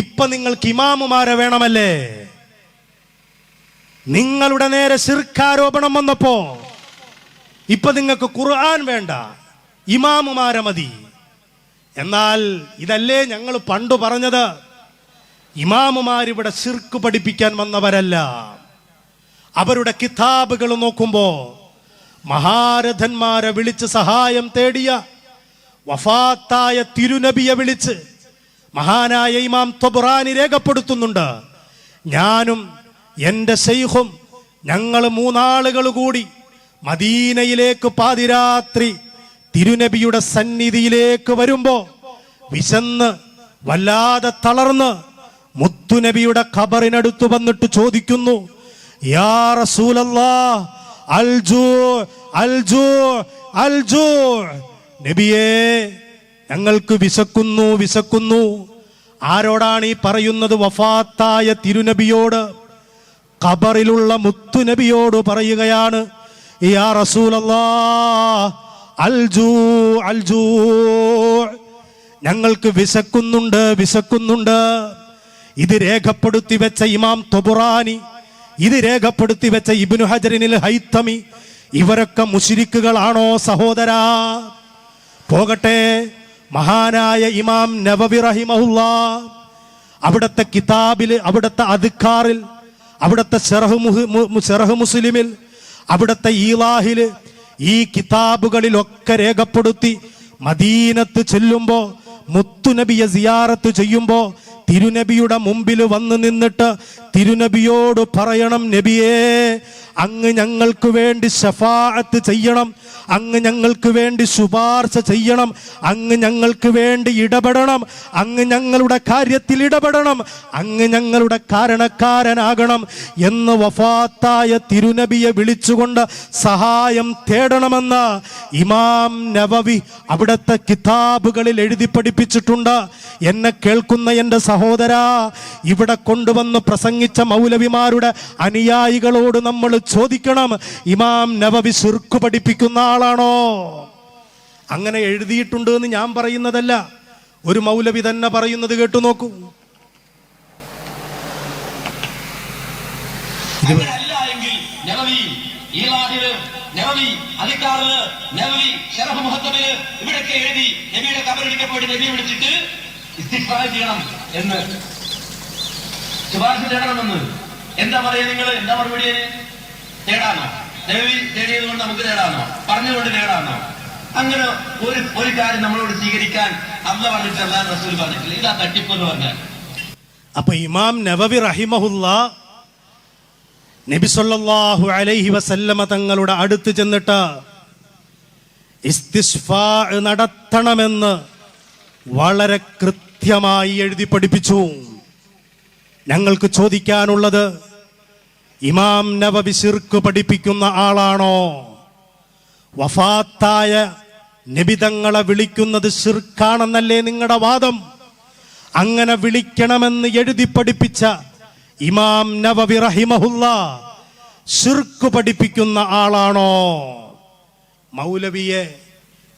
ഇപ്പൊ നിങ്ങൾക്ക് ഇമാമുമാരെ വേണമല്ലേ? നിങ്ങളുടെ നേരെ ശിർക്കാരോപണം വന്നപ്പോ ഇപ്പൊ നിങ്ങൾക്ക് ഖുർആൻ വേണ്ട, ഇമാമുമാരെ മതി. എന്നാൽ ഇതല്ലേ ഞങ്ങൾ പണ്ട് പറഞ്ഞത്? ഇമാമുമാരിവിടെ ശിർക്ക് പഠിപ്പിക്കാൻ വന്നവരല്ല. അവരുടെ കിതാബുകൾ നോക്കുമ്പോ മഹാരഥന്മാരെ വിളിച്ച് സഹായം തേടിയ വഫാത്തായ തിരുനബിയെ വിളിച്ച് മഹാനായ ഇമാം ത്വബ്റാനി രേഖപ്പെടുത്തുന്നുണ്ട്, ഞാനും എൻ്റെ ശൈഖും ഞങ്ങൾ മൂന്നാളുകൾ കൂടി മദീനയിലേക്ക് പാതിരാത്രി തിരുനബിയുടെ സന്നിധിയിലേക്ക് വരുമ്പോ വിശന്ന് വല്ലാതെ തളർന്ന് മുത്തുനബിയുടെ ഖബറിനടുത്ത് വന്നിട്ട് ചോദിക്കുന്നു, യാ റസൂലല്ലാഹ് അൽജൂ അൽജൂ അൽജൂ, നബിയേ ഞങ്ങൾക്ക് വിശക്കുന്നു വിശക്കുന്നു. ആരോടാണ് ഈ പറയുന്നത്? വഫാത്തായ തിരുനബിയോട്, ഖബറിലുള്ള മുത്തുനബിയോട് പറയുകയാണ്, യാ റസൂലല്ലാഹ് അൽജൂ അൽജൂ, ഞങ്ങൾക്ക് വിശക്കുന്നുണ്ട് വിശക്കുന്നുണ്ട്. ഇത് രേഖപ്പെടുത്തി വെച്ച ഇമാം ത്വബ്റാനി, ഇത് രേഖപ്പെടുത്തി വെച്ച ഇബ്നു ഹജറിനിൽ ഹൈത്തമി, ഇവരൊക്കെ മുശ്രിക്കുകളാണോ സഹോദരാ? പോകട്ടെ, മഹാനായ ഇമാം നവവി റഹിമഹുല്ലാഹ് അവിടുത്തെ കിതാബിൽ, അവിടുത്തെ അദ്കാറിൽ, അവിടുത്തെ ശറഹ് മുസ്ലിമിൽ, അവിടുത്തെ ഈലാഹില്, ഈ കിതാബുകളിലൊക്കെ രേഖപ്പെടുത്തി മദീനത്ത് ചെല്ലുമ്പോ മുത്തുനബിയെ സിയാറത്ത് ചെയ്യുമ്പോ തിരുനബിയുടെ മുമ്പിൽ വന്ന് നിന്നിട്ട് തിരുനബിയോട് പറയണം, നബിയേ അങ്ങ് ഞങ്ങൾക്ക് വേണ്ടി ശഫാഅത്ത് ചെയ്യണം, അങ്ങ് ഞങ്ങൾക്ക് വേണ്ടി ശുപാർശ ചെയ്യണം, അങ്ങ് ഞങ്ങൾക്ക് വേണ്ടി ഇടപെടണം, അങ്ങ് ഞങ്ങളുടെ കാര്യത്തിൽ ഇടപെടണം, അങ്ങ് ഞങ്ങളുടെ കാരണക്കാരനാകണം എന്ന് വഫാത്തായ തിരുനബിയെ വിളിച്ചുകൊണ്ട് സഹായം തേടണമെന്ന് ഇമാം നവവി അവിടുത്തെ കിതാബുകളിൽ എഴുതി പഠിപ്പിച്ചിട്ടുണ്ട്. എന്നെ കേൾക്കുന്ന എൻ്റെ സഹോദരാ, ഇവിടെ കൊണ്ടുവന്ന് പ്രസംഗിച്ച മൗലവിമാരുടെ അനുയായികളോട് നമ്മൾ ചോദിക്കണം, ഇമാം നവവി ശിർക്ക് പഠിപ്പിക്കുന്ന ആളാണോ? അങ്ങനെ എഴുതിയിട്ടുണ്ട് എന്ന് ഞാൻ പറയുന്നതല്ല, ഒരു മൗലവി തന്നെ പറയുന്നത് കേട്ടു നോക്കൂ. ഇവിടൊക്കെ എഴുതി നബിയുടെ ഖബറിലേക്ക് പോയിട്ട് നബിയെ വിളിച്ചിട്ട് ഇസ്തിഗ്ഫാർ ചെയ്യണം എന്ന്, ശുപാർശ തേടണമെന്ന്. എന്താ പറയാ നിങ്ങൾ? എന്താ മറുപടി? തേടാനോ? നബി തേടിയത് കൊണ്ട് നമുക്ക് തേടാനോ? പറഞ്ഞുകൊണ്ട് തേടാനോ? അങ്ങനെ ഒരു കാര്യം നമ്മളോട് സ്വീകരിക്കാൻ അല്ലാഹു പറഞ്ഞിട്ടില്ല, അല്ലാഹു റസൂൽ പറഞ്ഞിട്ടില്ല. ഇതാ തട്ടിപ്പ് എന്ന് പറഞ്ഞാൽ. അപ്പൊ ഇമാം നവവി റഹിമഹുല്ലാഹ് നബി സല്ലല്ലാഹു അലൈഹി വസല്ലമ തങ്ങളുടെ അടുത്ത് ചെന്നിട്ട് ഇസ്തിശ്ഫാ നടത്തണമെന്ന് വളരെ കൃത്യമായി എഴുതി പഠിപ്പിച്ചു. ഞങ്ങൾക്ക് ചോദിക്കാനുള്ളത്, ഇമാം നവവി ശിർക്ക് പഠിപ്പിക്കുന്ന ആളാണോ? വഫാത്തായ നബിതങ്ങളെ വിളിക്കുന്നത് ശിർക്കാണെന്നല്ലേ നിങ്ങളുടെ വാദം? അങ്ങനെ വിളിക്കണമെന്ന് എഴുതി പഠിപ്പിച്ച ഇമാം നവവി റഹിമഹുല്ലാഹ് ശിർക്ക് പഠിപ്പിക്കുന്ന ആളാണോ? മൗലവിയെ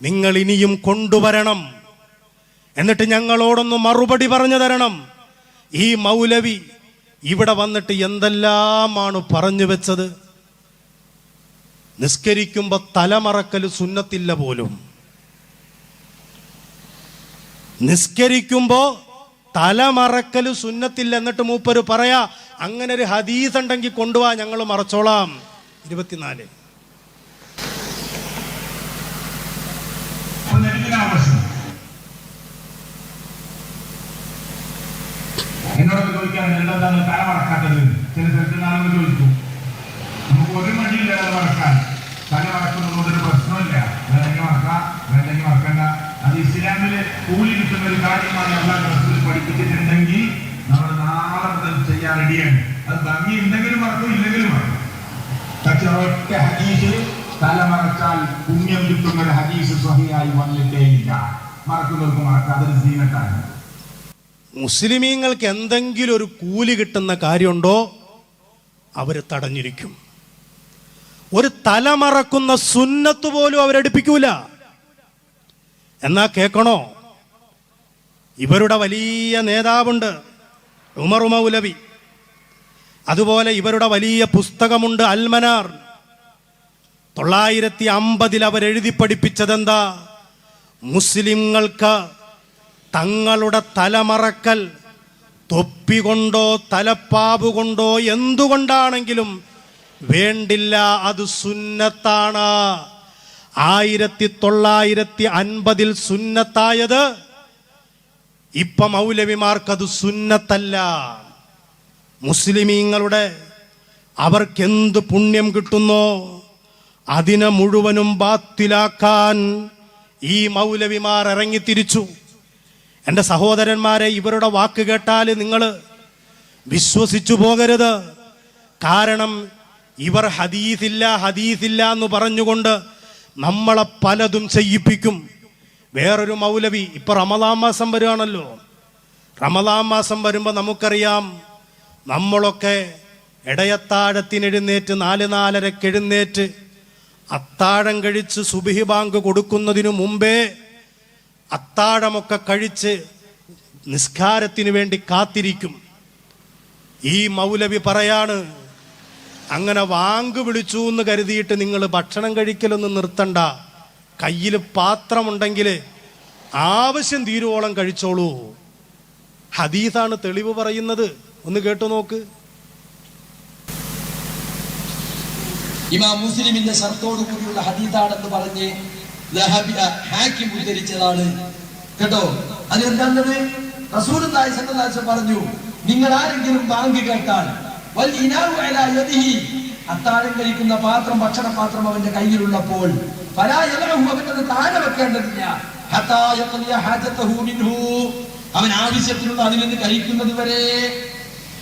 നിങ്ങൾ ഇനിയും കൊണ്ടുവരണം, എന്നിട്ട് ഞങ്ങളോടൊന്ന് മറുപടി പറഞ്ഞു തരണം. ഈ മൗലവി ഇവിടെ വന്നിട്ട് എന്തെല്ലാമാണ് പറഞ്ഞു വെച്ചത്? നിസ്കരിക്കുമ്പോ തലമറക്കൽ സുന്നത്തില്ല പോലും. നിസ്കരിക്കുമ്പോ തലമറക്കൽ സുന്നത്തില്ല. എന്നിട്ട് മൂപ്പര് പറയാ, അങ്ങനെ ഒരു ഹദീസ് ഉണ്ടെങ്കിൽ കൊണ്ടുപോവാ, ഞങ്ങൾ മറച്ചോളാം. 24 എന്നോടൊക്കെ ചോദിക്കാൻ എന്താണ് തല മറക്കാത്തത്? ചില സ്ഥലത്ത് നാളെ ചോദിച്ചു. നമുക്ക് ഒരു മടിയില്ല തല മറക്കാൻ. തല മറക്കുന്നതുകൊണ്ട് ഒരു പ്രശ്നമില്ല, അതെങ്ങനെ മറക്കാം. വേണ്ടെങ്കിൽ മറക്കണ്ട. അത് ഇസ്ലാമില് കൂലി കിട്ടുന്ന ഒരു കാര്യമാണ്. അള്ളാഹു റസൂൽ പഠിപ്പിച്ചിട്ടുണ്ടെങ്കിൽ നമ്മൾ നാളെ മുതൽ ചെയ്യാൻ റെഡിയാണ്. അത് ഭംഗി ഉണ്ടെങ്കിലും മറക്കും, ഇല്ലെങ്കിലും മറക്കും. പക്ഷെ ഒറ്റ ഹദീസ് തലമറച്ചാൽ പുണ്യം കിട്ടുന്ന ഒരു ഹദീസ് സ്വഹിയായി വന്നിട്ടേയില്ല. മറക്കുന്നവർക്ക് മറക്കാം, അതൊരു സീനത്താണ്. മുസ്ലിമീങ്ങൾക്ക് എന്തെങ്കിലും ഒരു കൂലി കിട്ടുന്ന കാര്യമുണ്ടോ അവർ തടഞ്ഞിരിക്കും. ഒരു തലമറക്കുന്ന സുന്നത്ത് പോലും അവരെടുപ്പിക്കൂല. എന്നാ കേൾക്കണോ, ഇവരുടെ വലിയ നേതാവുണ്ട് ഉമർ മൗലവി. അതുപോലെ ഇവരുടെ വലിയ പുസ്തകമുണ്ട് അൽമനാർ. 950 അവരെഴുതി പഠിപ്പിച്ചതെന്താ? മുസ്ലിങ്ങൾക്ക് തങ്ങളുടെ തലമറക്കൽ തൊപ്പി കൊണ്ടോ തലപ്പാവ് കൊണ്ടോ എന്തുകൊണ്ടാണെങ്കിലും വേണ്ടില്ല, അത് സുന്നത്താണ്. 1950 സുന്നത്തായത് ഇപ്പൊ മൗലവിമാർക്കത് സുന്നത്തല്ല. മുസ്ലിമീങ്ങളുടെ അവർക്കെന്ത് പുണ്യം കിട്ടുന്നോ അതിനെ മുഴുവനും ബാത്തിലാക്കാൻ ഈ മൗലവിമാർ ഇറങ്ങിത്തിരിച്ചു. എൻ്റെ സഹോദരന്മാരെ, ഇവരുടെ വാക്ക് കേട്ടാൽ നിങ്ങൾ വിശ്വസിച്ചു പോകരുത്. കാരണം ഇവർ ഹദീസില്ല എന്ന് പറഞ്ഞുകൊണ്ട് നമ്മളെ പലതും ചെയ്യിപ്പിക്കും. വേറൊരു മൗലവി, ഇപ്പൊ റമദാൻ മാസം വരികയാണല്ലോ, റമദാൻ മാസം വരുമ്പോൾ നമുക്കറിയാം, നമ്മളൊക്കെ ഇടയത്താഴത്തിനെഴുന്നേറ്റ് 4-4:30 എഴുന്നേറ്റ് അത്താഴം കഴിച്ച് സുബ്ഹി ബാങ്ക് കൊടുക്കുന്നതിനു മുമ്പേ അത്താഴമൊക്കെ കഴിച്ച് നിസ്കാരത്തിന് വേണ്ടി കാത്തിരിക്കും. ഈ മൗലവി പറയാണ്, അങ്ങനെ വാങ്ക് വിളിച്ചു എന്ന് കരുതിയിട്ട് നിങ്ങൾ ഭക്ഷണം കഴിക്കലൊന്നും നിർത്തണ്ട. കയ്യിൽ പാത്രമുണ്ടെങ്കിൽ ആവശ്യം തീരുവോളം കഴിച്ചോളൂ. ഹദീസാണ് തെളിവ് പറയുന്നത്. ഒന്ന് കേട്ടു നോക്ക്. ഇമാം മുസ്ലിമിന്റെ ഷർത്തോടു കൂടിയുള്ള ഹദീസാണെന്ന് പറഞ്ഞ് ഹാക്കിം ഉദ്ധരിച്ചതാണ് കേട്ടോ. അതെന്താണത്? റസൂലുള്ളാഹി സ്വല്ലല്ലാഹു അലൈഹി വസല്ലം പറഞ്ഞു, നിങ്ങൾ ആരെങ്കിലും ബാങ്ക് കേട്ടാൽ വൽ ഇനാഉ അലാ യദിഹി, അത്താഴം കഴിക്കുന്ന പാത്രം, ഭക്ഷണപാത്രം അവന്റെ കയ്യിലുള്ളപ്പോൾ ഫലാ യലഹു, അവനത് താഴെ വെക്കേണ്ടതില്ല, ഹത്താ യഖ്ലിയ ഹാജതഹു മിൻഹു, അവൻ ആവശ്യത്തിനുള്ള അതിൽ നിന്ന് കഴിക്കുന്നത് വരെ.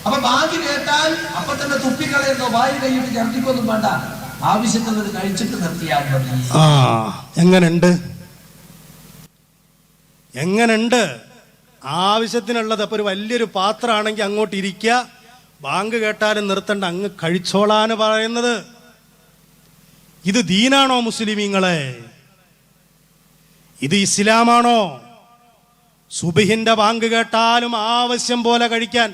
അപ്പൊ ബാങ്ക് കേട്ടാൽ അപ്പൊ തന്നെ തുപ്പിക്കളയുന്നോ വായു കൈയിട്ട് ഛർദ്ദിക്കൊന്നും വേണ്ട, ആവശ്യത്തിനത് കഴിച്ചിട്ട് നിർത്തിയാൽ മതി. എങ്ങനുണ്ട് ആവശ്യത്തിനുള്ളത്? അപ്പൊ ഒരു വലിയൊരു പാത്രമാണെങ്കിൽ അങ്ങോട്ട് ഇരിക്കുക, ബാങ്ക് കേട്ടാലും നിർത്തണ്ട, അങ്ങ് കഴിച്ചോളാന് പറയുന്നത്. ഇത് ദീനാണോ മുസ്ലിമീങ്ങളെ? ഇത് ഇസ്ലാമാണോ? സുബ്ഹിന്റെ ബാങ്ക് കേട്ടാലും ആവശ്യം പോലെ കഴിക്കാൻ.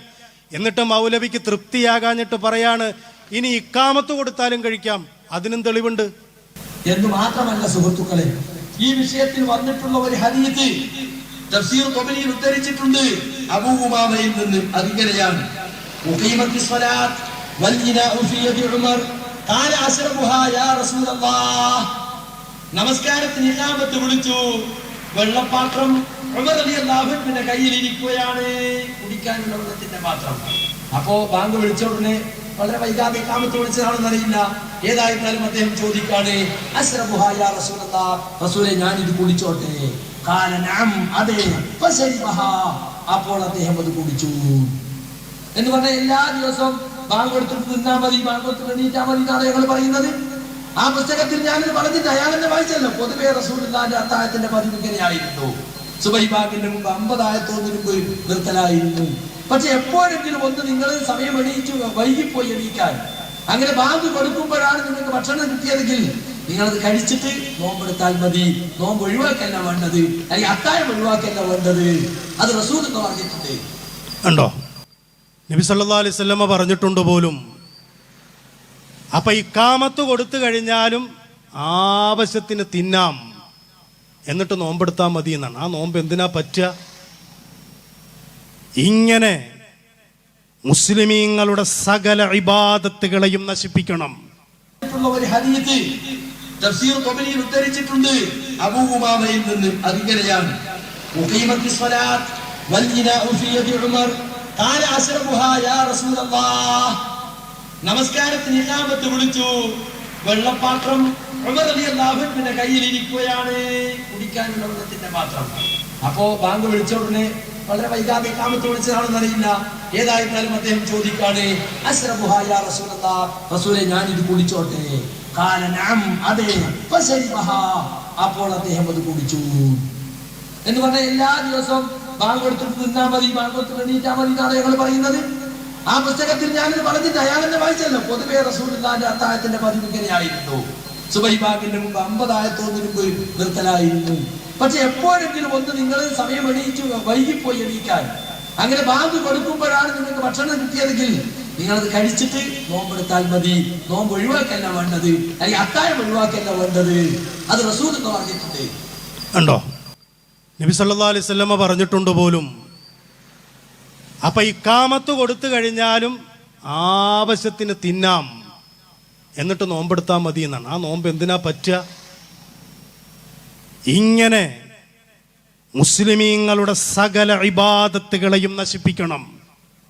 എന്നിട്ട് മൗലവിക്ക് തൃപ്തിയാകാഞ്ഞിട്ട് പറയാണ്, ഇനി ഇക്കാമത്ത് കൊടുത്താലും കഴിക്കാം. അതിനും തെളിവുണ്ട്. എന്ന് മാത്രമല്ല സുഹൃത്തുക്കളെ, ഈ വിഷയത്തിൽ വന്നിട്ടുള്ള ഒരു ഹദീസ് തഫ്സീർ തൊബരിയിൽ ഉദ്ധരിച്ചിട്ടുണ്ട് അബൂ ഉമാമയിൽ നിന്ന്. അതിങ്ങനെയാണ്, ഉഖീമത്തിസ് സ്വലാത്ത് വൽ ഇനാഉ ഫീ യദി ഉമർ ഖാല അശ്റബുഹാ യാ റസൂലല്ലാഹ്. നമസ്കാരത്തിന് ഇഖാമത്ത് വിളിച്ചു, വെള്ളപ്പാത്രം ഉമർ റളിയല്ലാഹു അൻഹുവിന്റെ കയ്യിൽ ഇരിക്കുകയാണ്, കുടിക്കാനുള്ള വെള്ളത്തിന്റെ പാത്രം. അപ്പോ ബാങ്ക് വിളിച്ച ഉടനെ വളരെ വൈകാതെ ഇഖാമത്ത് വിളിച്ചതാണെന്ന് അറിയില്ല. ഏതായിരുന്നാലും അദ്ദേഹം ചോദിക്കാണ്, അശ്റബുഹാ യാ റസൂലല്ലാഹ്, റസൂലേ ഞാൻ ഇത് കുടിച്ചോട്ടെ? ഖാല നഅം, അതെ. ഫശരിബഹാ, അപ്പോൾ അദ്ദേഹം അത് കുടിച്ചു. എന്ന് പറഞ്ഞാൽ എല്ലാ ദിവസവും ബാങ്ക് എടുത്തിട്ട് നിന്നാ മതി, ബാങ്ക് എടുത്തിട്ട് എണീറ്റാ മതി എന്നാണ് ഞങ്ങൾ പറയുന്നത്. ആ പുസ്തകത്തിൽ ഞാനിത് പറഞ്ഞിട്ട് അയാൾ എന്നെ വായിച്ചല്ലോ. പൊതുവെ റസൂലുള്ളാഹിന്റെ അത്താഴത്തിന്റെ പതിവ് ഇങ്ങനെയായിരുന്നു. സുബഹി ബാങ്കിന്റെ മുമ്പ് 50 ആയത്തോന്നിന് മുമ്പ് നിർത്തലായിരുന്നു. പക്ഷെ എപ്പോഴെങ്കിലും ഒന്ന് നിങ്ങൾ സമയം എണീച്ചു വൈകിപ്പോയി എണീക്കാൻ, അങ്ങനെ ബാങ്ക് കൊടുക്കുമ്പോഴാണ് നിങ്ങൾക്ക് ഭക്ഷണം കിട്ടിയതെങ്കിൽ നിങ്ങളത് കഴിച്ചിട്ട് നോമ്പെടുത്താൽ മതി. നോമ്പ് ഒഴിവാക്കല്ല വേണ്ടത്, അല്ലെങ്കിൽ അത്താഴം ഒഴിവാക്കല്ല വേണ്ടത്. അത് റസൂൽ എന്ന് പറഞ്ഞിട്ടുണ്ട്. ഉണ്ടോ? നബി സല്ലല്ലാഹു അലൈഹി വസല്ലമ പറഞ്ഞിട്ടുണ്ട് പോലും. അപ്പൊ ഇക്കാമത്ത് കൊടുത്തു കഴിഞ്ഞാലും ആവശ്യത്തിന് തിന്നാം, എന്നിട്ട് നോമ്പെടുത്താൽ മതി എന്നാണ്. ആ നോമ്പ് എന്തിനാ പറ്റുക? ഇങ്ങനെ മുസ്ലിമീങ്ങളുടെ സകല ഇബാദത്തുകളെയും നശിപ്പിക്കണം. ഒരു ഹദീസ് തഫ്സീർ തൊബരിയിൽ ഉദ്ധരിച്ചിട്ടുണ്ട് അബൂ ഉമാമയിൽ നിന്ന്. അതിങ്ങനെയാണ്, ഉഖീമത്തിസ് സ്വലാത്ത് വൽ ഇനാഉ ഫീ യദി ഉമർ ഖാല അശ്റബുഹാ യാ റസൂലല്ലാഹ്. നമസ്കാരത്തിന് ഇഖാമത്ത് വിളിച്ചു, വെള്ളപ്പാത്രം ഉമർ റളിയല്ലാഹു അൻഹുവിന്റെ കയ്യിൽ ഇരിക്കുകയാണ്, കുടിക്കാനുള്ള വെള്ളത്തിന്റെ പാത്രം. അപ്പോ ബാങ്ക് വിളിച്ച ഉടനെ വളരെ വൈകാതെ ഇഖാമത്ത് വിളിച്ചതാണെന്ന് അറിയില്ല, ഏതായിരുന്നാലും അദ്ദേഹം ചോദിക്കാണ്, അശ്റബുഹാ യാ റസൂലല്ലാഹ്, റസൂലേ ഞാൻ ഇത് കുടിച്ചോട്ടെ? ഖാല നഅം, അതെ. ഫശരിബഹാ, അപ്പോൾ അദ്ദേഹം അത് കുടിച്ചു. എന്ന് പറഞ്ഞാൽ എല്ലാ ദിവസവും ബാങ്ക് കൊടുത്തിട്ട് നിന്നാ മതി, ബാങ്ക് കൊടുത്തിട്ട് എണീറ്റാ മതി എന്നാണ് ഞങ്ങൾ പറയുന്നത്. ആ പുസ്തകത്തിൽ ഞാനിത് പറഞ്ഞിട്ട് അയാൾ എന്നെ വായിച്ചല്ലോ. പൊതുവെ റസൂലുള്ളാഹിന്റെ അത്താഴത്തിന്റെ പതിവ് ഇങ്ങനെയായിരുന്നു. സുബഹി ബാങ്കിന്റെ മുമ്പ് 50 ആയത്തോന്നിന് മുമ്പ് നിർത്തലായിരുന്നു. പക്ഷെ എപ്പോഴെങ്കിലും ഒന്ന് നിങ്ങൾ സമയം എണീച്ചു വൈകിപ്പോയി എണീക്കാൻ, അങ്ങനെ ബാങ്ക് കൊടുക്കുമ്പോഴാണ് നിങ്ങൾക്ക് ഭക്ഷണം കിട്ടിയതെങ്കിൽ നിങ്ങളത് കഴിച്ചിട്ട് നോമ്പെടുത്താൽ മതി. നോമ്പ് ഒഴിവാക്കല്ല വേണ്ടത്, അല്ലെങ്കിൽ അത്താഴം ഒഴിവാക്കല്ല വേണ്ടത്. അത് റസൂൽ എന്ന് പറഞ്ഞിട്ടുണ്ട്. ഉണ്ടോ? നബി സല്ലല്ലാഹു അലൈഹി വസല്ലമ പറഞ്ഞിട്ടുണ്ട് പോലും. അപ്പൊ ഇഖാമത്ത് കൊടുത്തു കഴിഞ്ഞാലും ആവശ്യത്തിന് തിന്നാം, എന്നിട്ട് നോമ്പെടുത്താൽ മതി എന്നാണ്. ആ നോമ്പ് എന്തിനാ പറ്റുക? ഇങ്ങനെ മുസ്ലിമീങ്ങളുടെ സകല ഇബാദത്തുകളെയും നശിപ്പിക്കണം.